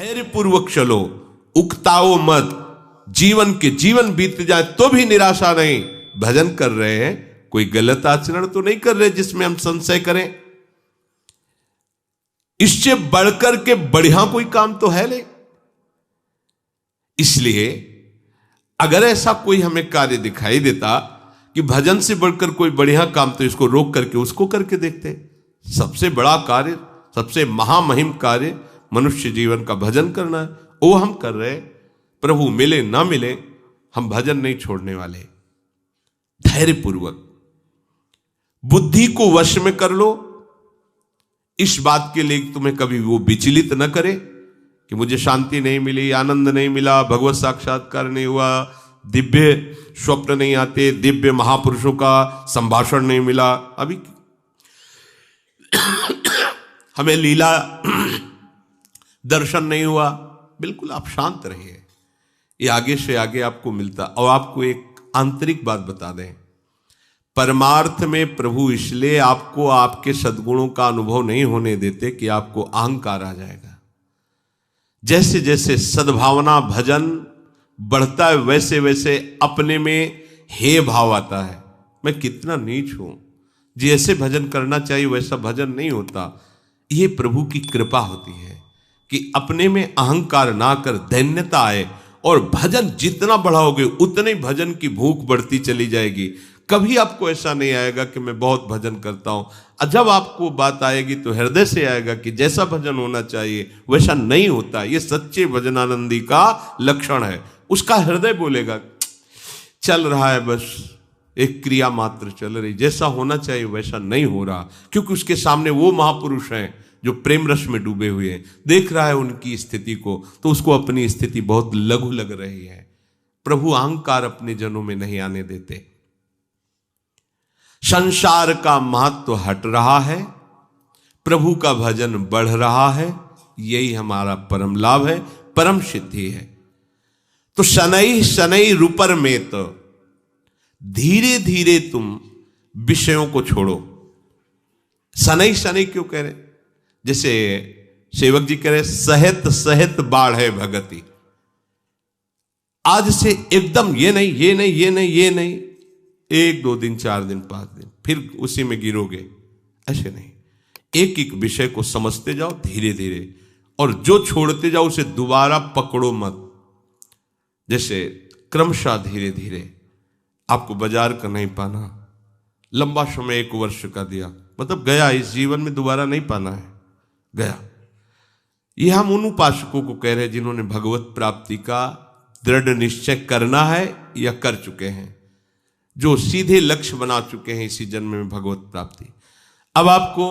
धैर्य पूर्वक चलो, उकताओ मत, जीवन के जीवन बीत जाए तो भी निराशा नहीं। भजन कर रहे हैं, कोई गलत आचरण तो नहीं कर रहे जिसमें हम संशय करें। इससे बढ़कर के बढ़िया कोई काम तो है नहीं। इसलिए अगर ऐसा कोई हमें कार्य दिखाई देता कि भजन से बढ़कर कोई बढ़िया काम, तो इसको रोक करके उसको करके देखते। सबसे बड़ा कार्य, सबसे महामहिम कार्य मनुष्य जीवन का भजन करना है, वो हम कर रहे। प्रभु मिले ना मिले, हम भजन नहीं छोड़ने वाले। धैर्य पूर्वक बुद्धि को वश में कर लो। इस बात के लिए तुम्हें कभी वो विचलित न करे कि मुझे शांति नहीं मिली, आनंद नहीं मिला, भगवत साक्षात्कार नहीं हुआ, दिव्य स्वप्न नहीं आते, दिव्य महापुरुषों का संभाषण नहीं मिला, अभी हमें लीला दर्शन नहीं हुआ। बिल्कुल आप शांत रहिए, ये आगे से आगे आपको मिलता। और आपको एक आंतरिक बात बता दें, परमार्थ में प्रभु इसलिए आपको आपके सद्गुणों का अनुभव नहीं होने देते कि आपको अहंकार आ जाएगा। जैसे जैसे सद्भावना भजन बढ़ता है, वैसे वैसे अपने में हे भाव आता है, मैं कितना नीच हूं, जैसे भजन करना चाहिए वैसा भजन नहीं होता। ये प्रभु की कृपा होती है कि अपने में अहंकार ना कर दैन्यता आए, और भजन जितना बढ़ाओगे उतने भजन की भूख बढ़ती चली जाएगी। कभी आपको ऐसा नहीं आएगा कि मैं बहुत भजन करता हूं। जब आपको बात आएगी तो हृदय से आएगा कि जैसा भजन होना चाहिए वैसा नहीं होता। ये सच्चे भजनानंदी का लक्षण है। उसका हृदय बोलेगा चल रहा है, बस एक क्रिया मात्र चल रही, जैसा होना चाहिए वैसा नहीं हो रहा, क्योंकि उसके सामने वो महापुरुष हैं जो प्रेम रस में डूबे हुए हैं, देख रहा है उनकी स्थिति को, तो उसको अपनी स्थिति बहुत लघु लग रही है। प्रभु अहंकार अपने जनों में नहीं आने देते। संसार का महत्व हट रहा है, प्रभु का भजन बढ़ रहा है, यही हमारा परम लाभ है, परम सिद्धि है। तो शनै शनै रूपर में तो धीरे धीरे तुम विषयों को छोड़ो। शनै शनै क्यों कह रहे? जैसे सेवक जी कह रहे सहित सहित बाढ़ है भगति। आज से एकदम ये नहीं ये नहीं ये नहीं ये नहीं, 1 2 दिन 4 दिन 5 दिन फिर उसी में गिरोगे, ऐसे नहीं। एक एक विषय को समझते जाओ धीरे धीरे, और जो छोड़ते जाओ उसे दोबारा पकड़ो मत। जैसे क्रमशः धीरे धीरे आपको बाजार का नहीं पाना, लंबा समय 1 वर्ष का दिया, मतलब गया, इस जीवन में दोबारा नहीं पाना है, गया। यह हम उन उपासकों को कह रहे हैं जिन्होंने भगवत प्राप्ति का दृढ़ निश्चय करना है या कर चुके हैं, जो सीधे लक्ष्य बना चुके हैं इसी जन्म में भगवत प्राप्ति। अब आपको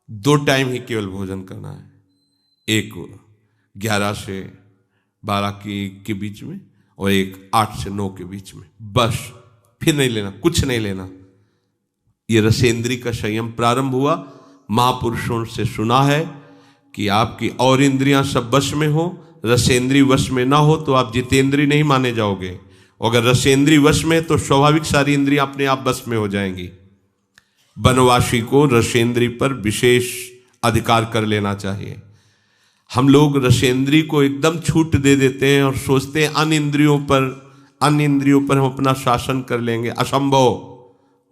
2 टाइम ही केवल भोजन करना है, एक 11 से 12 के बीच में, और एक 8 से 9 के बीच में, बस। फिर नहीं लेना, कुछ नहीं लेना। ये रसेंद्री का संयम प्रारंभ हुआ। महापुरुषों से सुना है कि आपकी और इंद्रियां सब वश में हो, रसेंद्री वश में ना हो तो आप जितेंद्री नहीं माने जाओगे। अगर रसेंद्री वश में तो स्वाभाविक सारी इंद्रियां अपने आप वश में हो जाएंगी। वनवासी को रसेंद्री पर विशेष अधिकार कर लेना चाहिए। हम लोग रसेंद्री को एकदम छूट दे देते हैं और सोचते हैं अन्य इंद्रियों पर हम अपना शासन कर लेंगे। असंभव।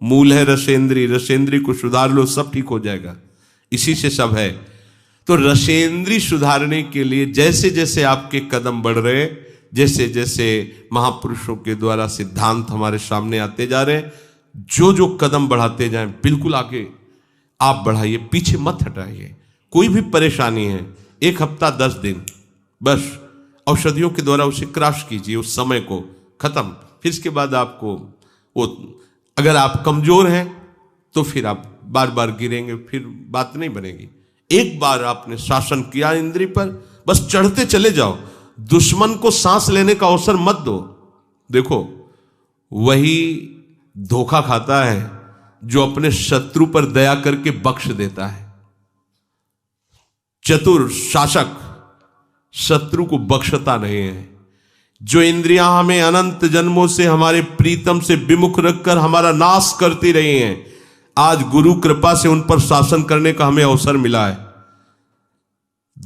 मूल है रसेंद्री, रसेंद्री को सुधार लो, सब ठीक हो जाएगा, इसी से सब है। तो रसेंद्री सुधारने के लिए जैसे जैसे आपके कदम बढ़ रहे, जैसे जैसे महापुरुषों के द्वारा सिद्धांत हमारे सामने आते जा रहे हैं, जो जो कदम बढ़ाते जाएं बिल्कुल आगे आप बढ़ाइए, पीछे मत हटाइए। कोई भी परेशानी है, 1 हफ्ता 10 दिन, बस औषधियों के द्वारा उसे क्रॉस कीजिए, उस समय को खत्म। फिर इसके बाद आपको वो, अगर आप कमजोर हैं तो फिर आप बार बार गिरेंगे, फिर बात नहीं बनेगी। एक बार आपने शासन किया इंद्री पर, बस चढ़ते चले जाओ। दुश्मन को सांस लेने का अवसर मत दो। देखो, वही धोखा खाता है जो अपने शत्रु पर दया करके बख्श देता है। चतुर शासक शत्रु को बख्शता नहीं है। जो इंद्रियां हमें अनंत जन्मों से हमारे प्रीतम से विमुख रखकर हमारा नाश करती रही हैं, आज गुरु कृपा से उन पर शासन करने का हमें अवसर मिला है।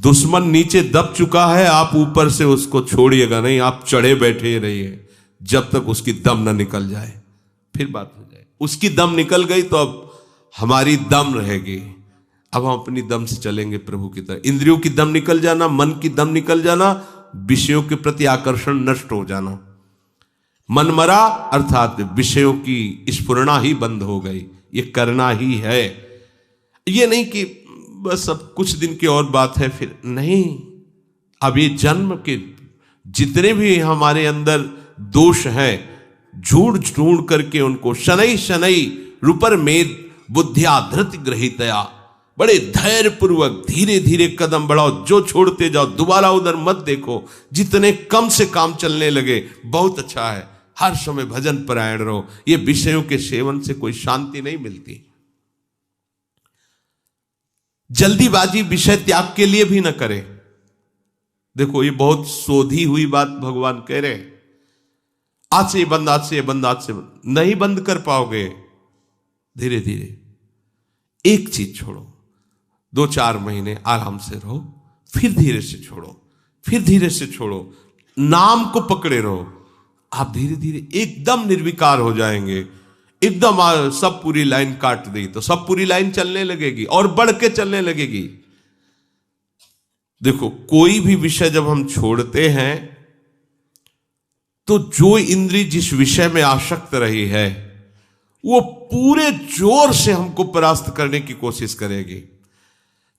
दुश्मन नीचे दब चुका है, आप ऊपर से उसको छोड़िएगा नहीं, आप चढ़े बैठे रहिए जब तक उसकी दम ना निकल जाए, फिर बात हो जाए। उसकी दम निकल गई तो अब हमारी दम रहेगी, अब हम अपनी दम से चलेंगे प्रभु की तरह। इंद्रियों की दम निकल जाना, मन की दम निकल जाना, विषयों के प्रति आकर्षण नष्ट हो जाना, मन मरा अर्थात विषयों की स्फुरना ही बंद हो गई। ये करना ही है, ये नहीं कि बस अब कुछ दिन की और बात है फिर नहीं। अब ये जन्म के जितने भी हमारे अंदर दोष हैं, झूठ ढूंढ करके उनको शनै शनै रूपर में बुद्धिया धृति ग्रहितया, बड़े धैर्य पूर्वक धीरे धीरे कदम बढ़ाओ, जो छोड़ते जाओ, दोबारा उधर मत देखो। जितने कम से काम चलने लगे बहुत अच्छा है, हर समय भजन परायण रहो। ये विषयों के सेवन से कोई शांति नहीं मिलती। जल्दीबाजी विषय त्याग के लिए भी न करे। देखो ये बहुत शोधी हुई बात भगवान कह रहे हैं, आज से ये बंद, आज से ये बंद, आज से बंद। नहीं बंद कर पाओगे। धीरे धीरे एक चीज छोड़ो, 2-4 महीने आराम से रहो, फिर धीरे से छोड़ो, फिर धीरे से छोड़ो, नाम को पकड़े रहो। आप धीरे धीरे एकदम निर्विकार हो जाएंगे। एकदम सब पूरी लाइन काट दी तो सब पूरी लाइन चलने लगेगी और बढ़ के चलने लगेगी। देखो कोई भी विषय जब हम छोड़ते हैं तो जो इंद्री जिस विषय में आसक्त रही है वो पूरे जोर से हमको परास्त करने की कोशिश करेगी।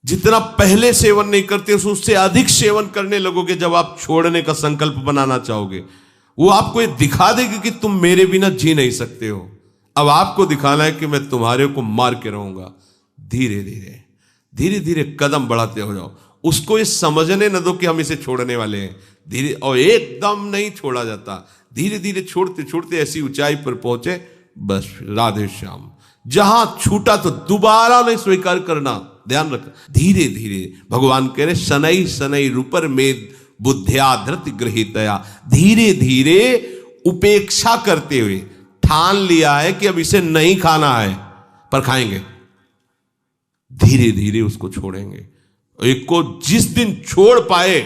जितना पहले सेवन नहीं करते उससे अधिक सेवन करने लगोगे। जब आप छोड़ने का संकल्प बनाना चाहोगे वो आपको ये दिखा देगी कि तुम मेरे बिना जी नहीं सकते हो। अब आपको दिखाना है कि मैं तुम्हारे को मार के रहूंगा। धीरे धीरे धीरे धीरे कदम बढ़ाते हो जाओ। उसको ये समझने न दो कि हम इसे छोड़ने वाले हैं। धीरे, और एकदम नहीं छोड़ा जाता, धीरे धीरे छोड़ते छोड़ते ऐसी ऊंचाई पर पहुंचे, बस राधे श्याम। जहां छूटा तो दोबारा नहीं स्वीकार करना, ध्यान रख। धीरे धीरे भगवान कह रहे शनै शनै रूपर में बुद्धिया धृति गृहीतया, धीरे धीरे उपेक्षा करते हुए ठान लिया है कि अब इसे नहीं खाना है पर खाएंगे। धीरे धीरे उसको छोड़ेंगे। एक को जिस दिन छोड़ पाए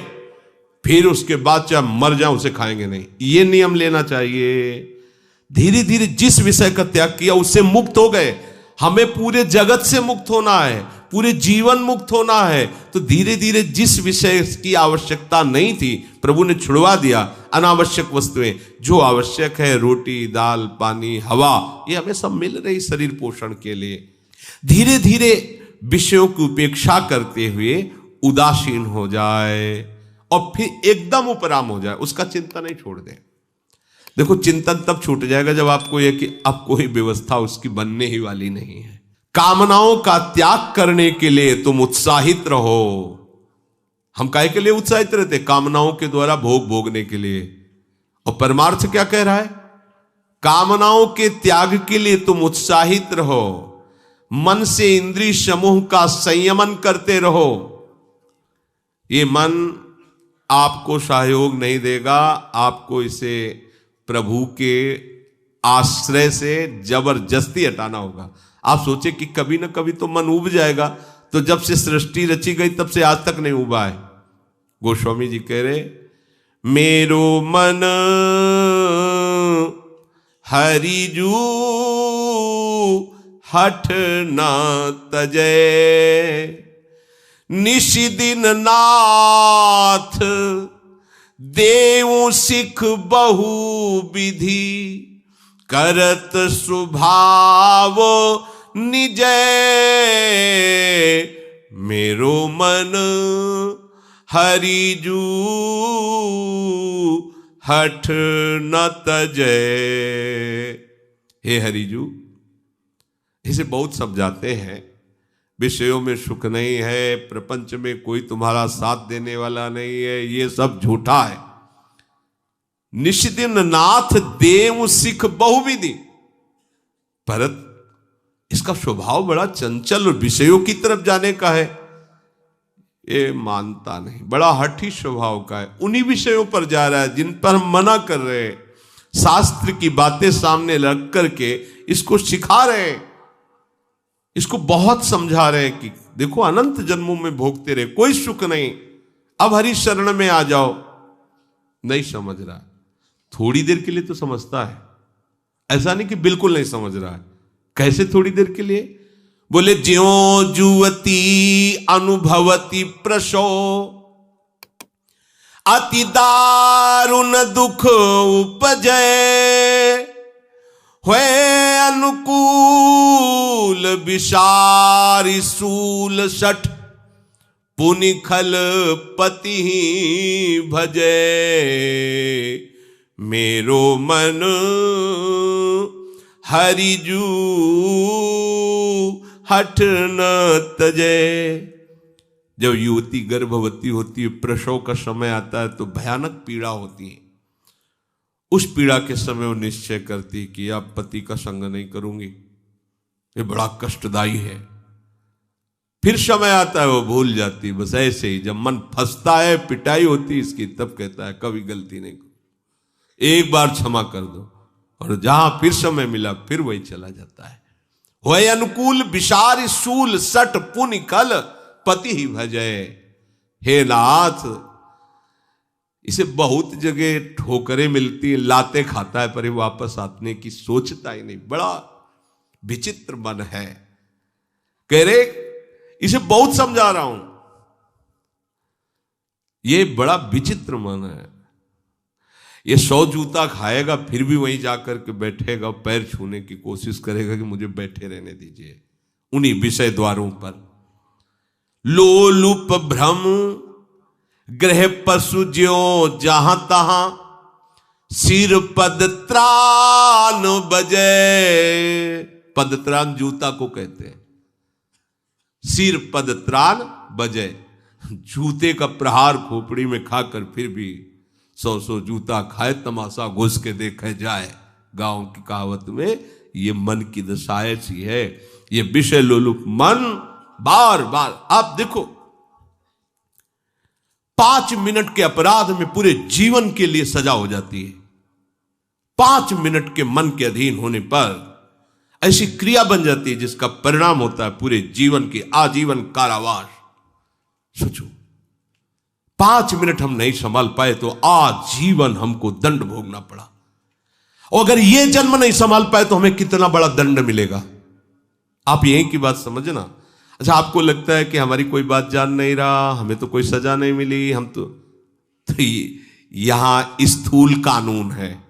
फिर उसके बाद चाहे मर जाए उसे खाएंगे नहीं। ये नियम लेना चाहिए। धीरे धीरे जिस विषय का त्याग किया उससे मुक्त हो गए। हमें पूरे जगत से मुक्त होना है, पूरे जीवन मुक्त होना है। तो धीरे धीरे जिस विषय की आवश्यकता नहीं थी प्रभु ने छुड़वा दिया। अनावश्यक वस्तुएं, जो आवश्यक है रोटी दाल पानी हवा, ये हमें सब मिल रही शरीर पोषण के लिए। धीरे धीरे विषयों की उपेक्षा करते हुए उदासीन हो जाए और फिर एकदम उपराम हो जाए, उसका चिंता नहीं छोड़ दे। देखो चिंतन तब छूट जाएगा जब आपको यह कि अब कोई व्यवस्था उसकी बनने ही वाली नहीं है। कामनाओं का त्याग करने के लिए तुम उत्साहित रहो। हम काहे के लिए उत्साहित रहते? कामनाओं के द्वारा भोग भोगने के लिए। और परमार्थ क्या कह रहा है? कामनाओं के त्याग के लिए तुम उत्साहित रहो। मन से इंद्रिय समूह का संयमन करते रहो। ये मन आपको सहयोग नहीं देगा, आपको इसे प्रभु के आश्रय से जबरदस्ती हटाना होगा। आप सोचे कि कभी ना कभी तो मन उब जाएगा, तो जब से सृष्टि रची गई तब से आज तक नहीं उबा है। गोस्वामी जी कह रहे मेरो मन हरिजू हठ न तजय, निशिदिन नाथ देव सिख बहु विधि, करत स्वभाव निजय, मेरो मन हरिजू हठ न तजय। हे हरिजू, इसे बहुत समझाते हैं। विषयों में सुख नहीं है, प्रपंच में कोई तुम्हारा साथ देने वाला नहीं है, ये सब झूठा है। निशिदिन नाथ देव सिख बहुविधि, भरत इसका स्वभाव बड़ा चंचल और विषयों की तरफ जाने का है, ये मानता नहीं। बड़ा हठी स्वभाव का है, उन्हीं विषयों पर जा रहा है जिन पर हम मना कर रहे हैं। शास्त्र की बातें सामने रख करके इसको सिखा रहे हैं, इसको बहुत समझा रहे हैं कि देखो अनंत जन्मों में भोगते रहे, कोई सुख नहीं। अब हरि शरण में आ जाओ, नहीं समझ रहा। थोड़ी देर के लिए तो समझता है, ऐसा नहीं कि बिल्कुल नहीं समझ रहा है। कैसे थोड़ी देर के लिए? बोले ज्यों जुवती अनुभवती प्रसो, अति दारुण दुख उपजय, हुए अनुकूल विषारी सूल सठ, पुनि खल पति ही भजे, मेरो मन हरिजू हठ न तजे। जब युवती गर्भवती होती है, प्रसव का समय आता है, तो भयानक पीड़ा होती है। उस पीड़ा के समय वो निश्चय करती है कि अब पति का संग नहीं करूंगी, ये बड़ा कष्टदायी है। फिर समय आता है, वो भूल जाती। बस ऐसे ही जब मन फंसता है, पिटाई होती है इसकी, तब कहता है कभी गलती नहीं करो, एक बार क्षमा कर दो। और जहां फिर समय मिला, फिर वही चला जाता है। वही अनुकूल विषार सूल सट पुनि कल पति ही भजय। हे नाथ, इसे बहुत जगह ठोकरें मिलती है, लाते खाता है, पर ये वापस आने की सोचता ही नहीं। बड़ा विचित्र मन है। कह रहे इसे बहुत समझा रहा हूं, ये बड़ा विचित्र मन है। ये 100 जूता खाएगा, फिर भी वहीं जाकर के बैठेगा, पैर छूने की कोशिश करेगा कि मुझे बैठे रहने दीजिए उन्हीं विषय द्वारों पर। लोलुप भ्रम ग्रह पशु ज्यों जहां तहां, सिर पद त्राण बजे। पदत्राण जूता को कहते हैं। सिर पद त्राण बजे, जूते का प्रहार खोपड़ी में खाकर फिर भी 100 जूता खाए, तमाशा घुस के देखे जाए। गांव की कहावत में ये मन की दशा ऐसी है। ये विषय लोलुप मन बार बार, आप देखो 5 मिनट के अपराध में पूरे जीवन के लिए सजा हो जाती है। 5 मिनट के मन के अधीन होने पर ऐसी क्रिया बन जाती है जिसका परिणाम होता है पूरे जीवन की आजीवन कारावास। सोचो, 5 मिनट हम नहीं संभाल पाए तो आजीवन हमको दंड भोगना पड़ा। और अगर यह जन्म नहीं संभाल पाए तो हमें कितना बड़ा दंड मिलेगा। आप यही की बात समझना। अच्छा, आपको लगता है कि हमारी कोई बात जान नहीं रहा, हमें तो कोई सजा नहीं मिली, हम तो यहां स्थूल कानून है।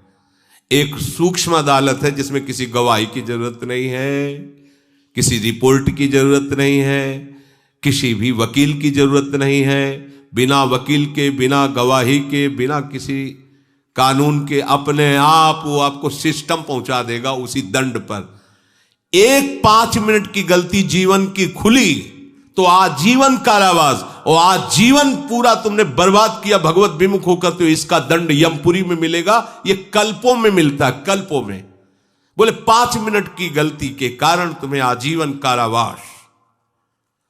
एक सूक्ष्म अदालत है जिसमें किसी गवाही की जरूरत नहीं है, किसी रिपोर्ट की जरूरत नहीं है, किसी भी वकील की जरूरत नहीं है। बिना वकील के, बिना गवाही के, बिना किसी कानून के अपने आप वो आपको सिस्टम पहुंचा देगा उसी दंड पर। एक 5 मिनट की गलती जीवन की खुली तो आजीवन कारावास, और आजीवन पूरा तुमने बर्बाद किया भगवत विमुख होकर, तो इसका दंड यमपुरी में मिलेगा। ये कल्पों में मिलता है, कल्पों में। बोले 5 मिनट की गलती के कारण तुम्हें आजीवन कारावास,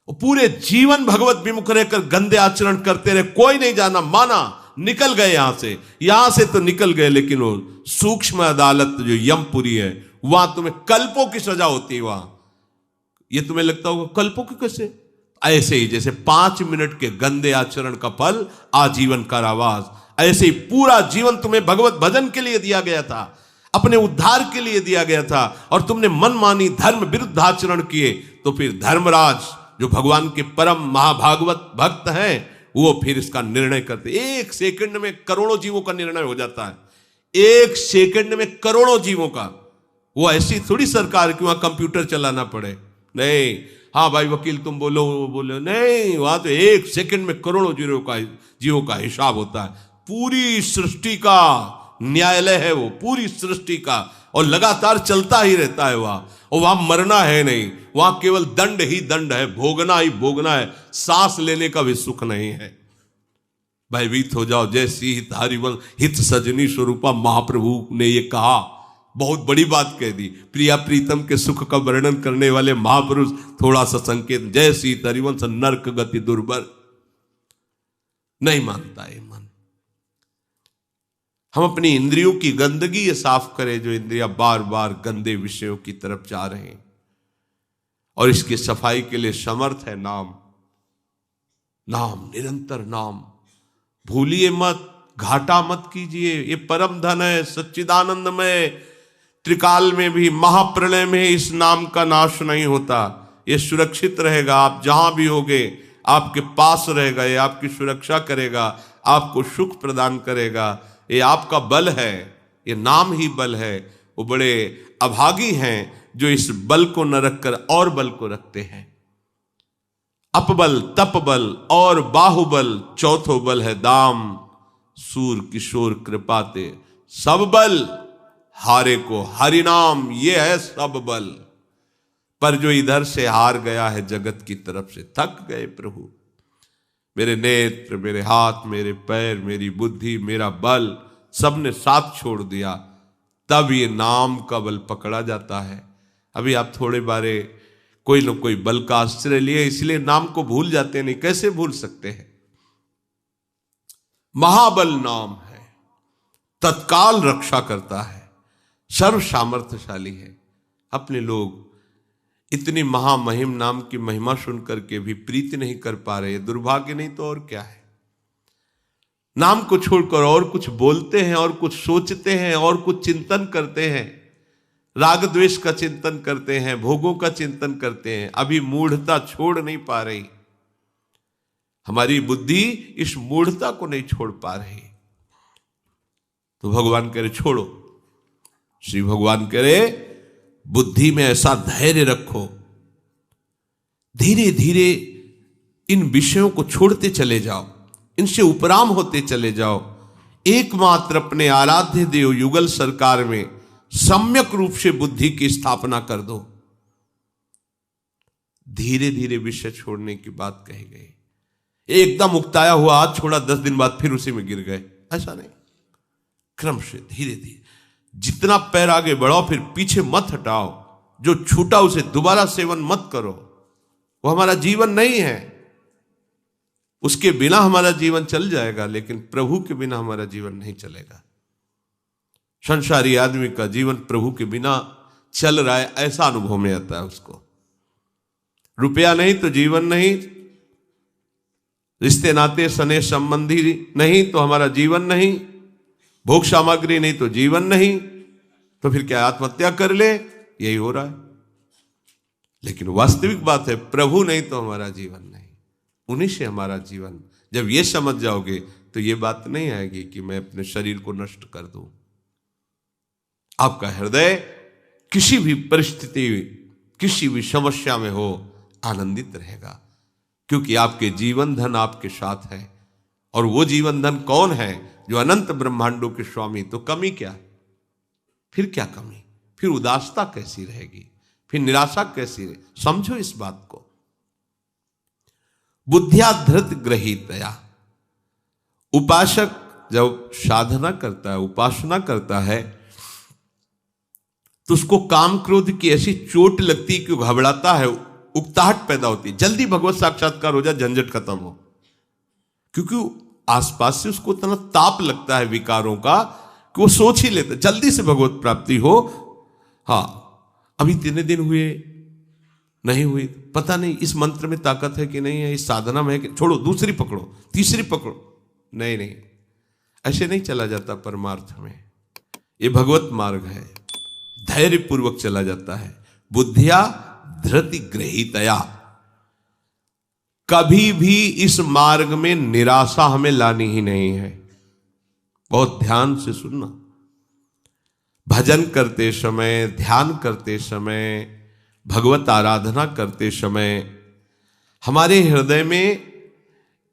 और पूरे जीवन भगवत विमुख रहकर गंदे आचरण करते रहे, कोई नहीं जाना माना, निकल गए यहां से तो निकल गए, लेकिन वो सूक्ष्म अदालत जो यमपुरी है, वहां तुम्हें कल्पों की सजा होती है। वहां ये तुम्हें लगता होगा कल्पों की कैसे? ऐसे ही जैसे 5 मिनट के गंदे आचरण का फल आजीवन कारावास, ऐसे ही पूरा जीवन तुम्हें भगवत भजन के लिए दिया गया था, अपने उद्धार के लिए दिया गया था, और तुमने मनमानी धर्म विरुद्ध आचरण किए, तो फिर धर्मराज जो भगवान के परम महाभागवत भक्त हैं, वो फिर इसका निर्णय करते। 1 सेकंड में करोड़ों जीवों का निर्णय हो जाता है। 1 सेकंड में करोड़ों जीवों का। वो ऐसी थोड़ी सरकार कि वहां कंप्यूटर चलाना पड़े, नहीं। हाँ भाई वकील तुम बोलो, वो बोलो, नहीं। वहां तो 1 सेकंड में करोड़ों जीवों का हिसाब होता है। पूरी सृष्टि का न्यायालय है वो, पूरी सृष्टि का, और लगातार चलता ही रहता है वहां। और वहां मरना है नहीं, वहां केवल दंड ही दंड है, भोगना ही भोगना है, सांस लेने का भी सुख नहीं है। भयभीत हो जाओ जैसी हित हरिवंश हित सजनी स्वरूपा। महाप्रभु ने ये कहा, बहुत बड़ी बात कह दी। प्रिया प्रीतम के सुख का वर्णन करने वाले महापुरुष थोड़ा सा संकेत, जय सीत हरिवंश नरक गति दुर्बर। नहीं मानता है मन। हम अपनी इंद्रियों की गंदगी ये साफ करें, जो इंद्रियां बार बार गंदे विषयों की तरफ जा रहे हैं, और इसकी सफाई के लिए समर्थ है नाम। नाम, निरंतर नाम। भूलिए मत, घाटा मत कीजिए। ये परम धन है, सच्चिदानंदमय। त्रिकाल में भी, महाप्रलय में इस नाम का नाश नहीं होता। ये सुरक्षित रहेगा, आप जहां भी होगे आपके पास रहेगा। ये आपकी सुरक्षा करेगा, आपको सुख प्रदान करेगा। ये आपका बल है, ये नाम ही बल है। वो बड़े अभागी हैं जो इस बल को न रखकर और बल को रखते हैं। अपबल, तपबल और बाहुबल, चौथो बल है दाम। सूर किशोर कृपाते सब बल, हारे को हरिनाम, ये है सब बल। पर जो इधर से हार गया है जगत की तरफ से, थक गए प्रभु। मेरे नेत्र, मेरे हाथ, मेरे पैर, मेरी बुद्धि, मेरा बल सबने साथ छोड़ दिया, तब ये नाम का बल पकड़ा जाता है। अभी आप थोड़े बारे कोई न कोई बल का आश्रय लिए, इसलिए नाम को भूल जाते नहीं। कैसे भूल सकते हैं? महाबल नाम है, तत्काल रक्षा करता है, सर्व सामर्थ्यशाली है। अपने लोग इतनी महामहिम नाम की महिमा सुनकर के भी प्रीति नहीं कर पा रहे। दुर्भाग्य नहीं तो और क्या है। नाम को छोड़कर और कुछ बोलते हैं, और कुछ सोचते हैं, और कुछ चिंतन करते हैं। राग द्वेष का चिंतन करते हैं, भोगों का चिंतन करते हैं। अभी मूढ़ता छोड़ नहीं पा रही। हमारी बुद्धि इस मूढ़ता को नहीं छोड़ पा रही। तो भगवान कह रहे छोड़ो। श्री भगवान कह रहे बुद्धि में ऐसा धैर्य रखो, धीरे धीरे इन विषयों को छोड़ते चले जाओ, इनसे उपराम होते चले जाओ। एकमात्र अपने आराध्य देव युगल सरकार में सम्यक रूप से बुद्धि की स्थापना कर दो। धीरे धीरे विषय छोड़ने की बात कही गई। एकदम उकताया हुआ आज छोड़ा, 10 दिन बाद फिर उसी में गिर गए, ऐसा नहीं। क्रम से धीरे धीरे जितना पैर आगे बढ़ाओ, फिर पीछे मत हटाओ। जो छूटा उसे दोबारा सेवन मत करो। वो हमारा जीवन नहीं है। उसके बिना हमारा जीवन चल जाएगा, लेकिन प्रभु के बिना हमारा जीवन नहीं चलेगा। संसारी आदमी का जीवन प्रभु के बिना चल रहा है, ऐसा अनुभव में आता है उसको। रुपया नहीं तो जीवन नहीं, रिश्ते नाते सने संबंधी नहीं तो हमारा जीवन नहीं, भोग सामग्री नहीं तो जीवन नहीं। तो फिर क्या आत्महत्या कर ले? यही हो रहा है। लेकिन वास्तविक बात है, प्रभु नहीं तो हमारा जीवन नहीं, उन्हीं से हमारा जीवन। जब ये समझ जाओगे तो ये बात नहीं आएगी कि मैं अपने शरीर को नष्ट कर दूं। आपका हृदय किसी भी परिस्थिति, किसी भी समस्या में हो, आनंदित रहेगा, क्योंकि आपके जीवन धन आपके साथ है। और वो जीवन धन कौन है? जो अनंत ब्रह्मांडों के स्वामी। तो कमी क्या? फिर क्या कमी? फिर उदासता कैसी रहेगी? फिर निराशा कैसी रहे? समझो इस बात को। बुद्धिया धृत ग्रहीतया। उपासक जब साधना करता है, उपासना करता है, तो उसको काम क्रोध की ऐसी चोट लगती कि घबराता है, उकताहट पैदा होती है। जल्दी भगवत साक्षात्कार हो जाए, झंझट खत्म हो। क्योंकि आसपास से उसको इतना ताप लगता है विकारों का कि वो सोच ही लेता जल्दी से भगवत प्राप्ति हो। हाँ, अभी 3 दिन हुए, नहीं हुई, पता नहीं इस मंत्र में ताकत है कि नहीं है, इस साधना में है कि, छोड़ो, दूसरी पकड़ो, तीसरी पकड़ो। नहीं नहीं, ऐसे नहीं चला जाता परमार्थ में। ये भगवत मार्ग है, धैर्य पूर्वक चला जाता है। बुद्धिया धृति ग्रहीतया। कभी भी इस मार्ग में निराशा हमें लानी ही नहीं है। बहुत ध्यान से सुनना। भजन करते समय, ध्यान करते समय, भगवत आराधना करते समय हमारे हृदय में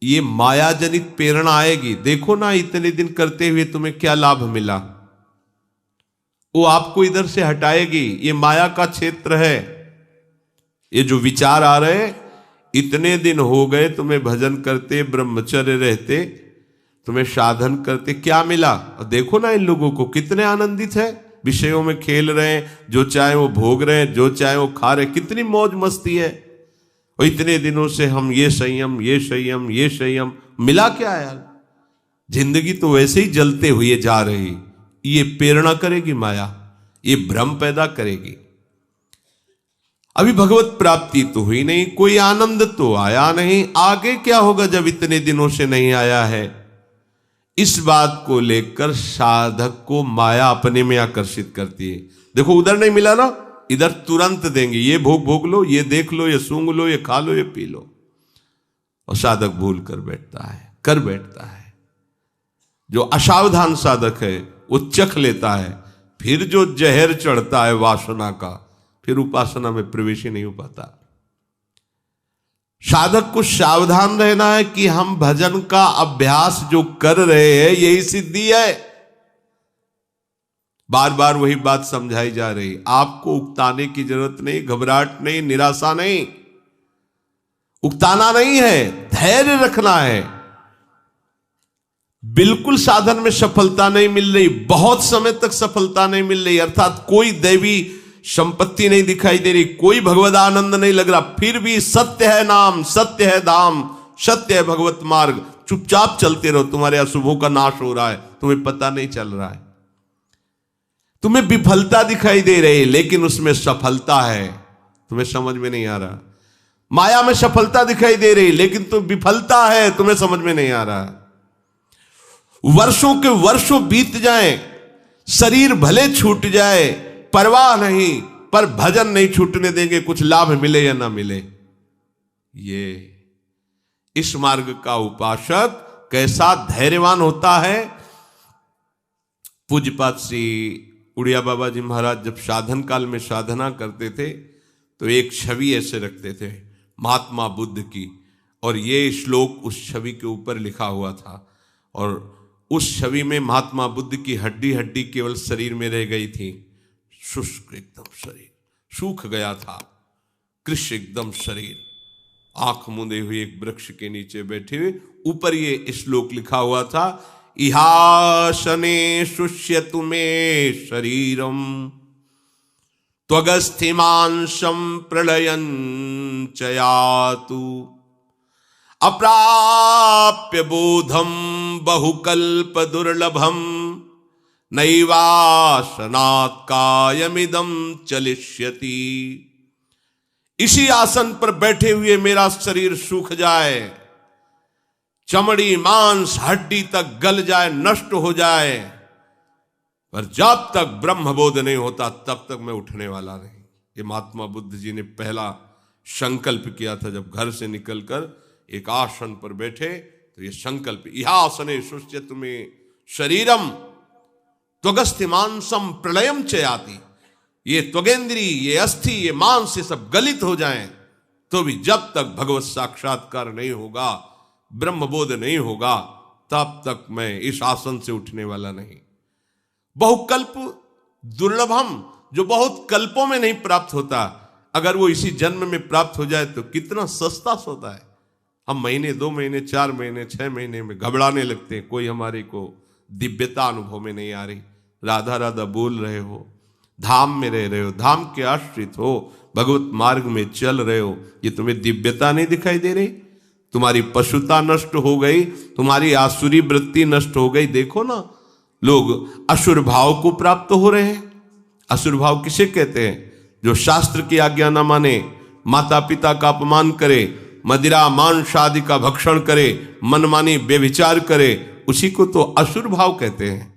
ये माया जनित प्रेरणा आएगी। देखो ना, इतने दिन करते हुए तुम्हें क्या लाभ मिला, वो आपको इधर से हटाएगी। ये माया का क्षेत्र है। ये जो विचार आ रहे, इतने दिन हो गए तुम्हें भजन करते, ब्रह्मचर्य रहते, तुम्हें साधन करते, क्या मिला? और देखो ना इन लोगों को, कितने आनंदित है, विषयों में खेल रहे हैं, जो चाहे वो भोग रहे हैं, जो चाहे वो खा रहे, कितनी मौज मस्ती है। और इतने दिनों से हम ये संयम, ये संयम, ये संयम, मिला क्या यार? जिंदगी तो वैसे ही जलते हुए जा रही। ये प्रेरणा करेगी माया, ये भ्रम पैदा करेगी। अभी भगवत प्राप्ति तो हुई नहीं, कोई आनंद तो आया नहीं। आगे क्या होगा जब इतने दिनों से नहीं आया है? इस बात को लेकर साधक को माया अपने में आकर्षित करती है। देखो उधर नहीं मिला ना, इधर तुरंत देंगे, ये भोग लो, ये देख लो, ये सूंघ लो, ये खा लो, ये पी लो, और साधक भूल कर बैठता है। जो असावधान साधक है वो चख लेता है, फिर जो जहर चढ़ता है वासना का, फिर उपासना में प्रवेश ही नहीं हो पाता। साधक को सावधान रहना है कि हम भजन का अभ्यास जो कर रहे हैं यही सिद्धि है। बार बार वही बात समझाई जा रही, आपको उकताने की जरूरत नहीं, घबराहट नहीं, निराशा नहीं, उकताना नहीं है, धैर्य रखना है। बिल्कुल साधन में सफलता नहीं मिल रही, बहुत समय तक सफलता नहीं मिल रही, अर्थात कोई दैवी संपत्ति नहीं दिखाई दे रही, कोई भगवद आनंद नहीं लग रहा, फिर भी सत्य है नाम, सत्य है धाम, सत्य है भगवत मार्ग, चुपचाप चलते रहो, तुम्हारे अशुभों का नाश हो रहा है, तुम्हें पता नहीं चल रहा है। तुम्हें विफलता दिखाई दे रही है लेकिन उसमें सफलता है, तुम्हें समझ में नहीं आ रहा। माया में सफलता दिखाई दे रही लेकिन तुम विफलता है, तुम्हें समझ में नहीं आ रहा। वर्षों के वर्षों बीत जाएं, शरीर भले छूट जाए, परवाह नहीं, पर भजन नहीं छूटने देंगे, कुछ लाभ मिले या ना मिले। ये इस मार्ग का उपासक कैसा धैर्यवान होता है। पूज्यपाद श्री उड़िया बाबा जी महाराज जब साधन काल में साधना करते थे तो एक छवि ऐसे रखते थे महात्मा बुद्ध की, और ये श्लोक उस छवि के ऊपर लिखा हुआ था, और उस छवि में महात्मा बुद्ध की हड्डी हड्डी केवल शरीर में रह गई थी, शुष्क एकदम शरीर सूख गया था, कृष्ण एकदम शरीर, आंख मूंदे हुए एक वृक्ष के नीचे बैठे हुए, ऊपर ये श्लोक लिखा हुआ था, इहासने शुष्यतु मे शरीरम त्वगस्थिमांशं प्रलयं च यातु अप्राप्य बोधम बहुकल्प दुर्लभम नैवासनात् कायमिदं चलिष्यति। इसी आसन पर बैठे हुए मेरा शरीर सूख जाए, चमड़ी मांस हड्डी तक गल जाए, नष्ट हो जाए, पर जब तक ब्रह्मबोध नहीं होता तब तक मैं उठने वाला नहीं। ये महात्मा बुद्ध जी ने पहला संकल्प किया था जब घर से निकलकर एक आसन पर बैठे, तो ये संकल्प, इहासने शुष्यत में शरीरम त्वगस्थिमांसम प्रलयम च याति। ये त्वगेंद्री, ये अस्थि, ये मांस, ये सब गलित हो जाएं तो भी जब तक भगवत साक्षात्कार नहीं होगा, ब्रह्मबोध नहीं होगा, तब तक मैं इस आसन से उठने वाला नहीं। बहुकल्प दुर्लभम, जो बहुत कल्पों में नहीं प्राप्त होता, अगर वो इसी जन्म में प्राप्त हो जाए तो कितना सस्ता सौदा है। हम महीने, 2 महीने, 4 महीने, 6 महीने में घबराने लगते हैं, कोई हमारे को दिव्यता अनुभव में नहीं आ रही। राधा राधा बोल रहे हो, धाम में रह रहे हो, धाम के आश्रित हो, भगवत मार्ग में चल रहे हो, ये तुम्हें दिव्यता नहीं दिखाई दे रही? तुम्हारी पशुता नष्ट हो गई, तुम्हारी आसुरी वृत्ति नष्ट हो गई। देखो ना, लोग असुर भाव को प्राप्त हो रहे हैं। असुर भाव किसे कहते हैं? जो शास्त्र की आज्ञा न माने, माता पिता का अपमान करे, मदिरा मांस आदि का भक्षण करे, मनमानी व्यभिचार करे, उसी को तो असुर भाव कहते हैं।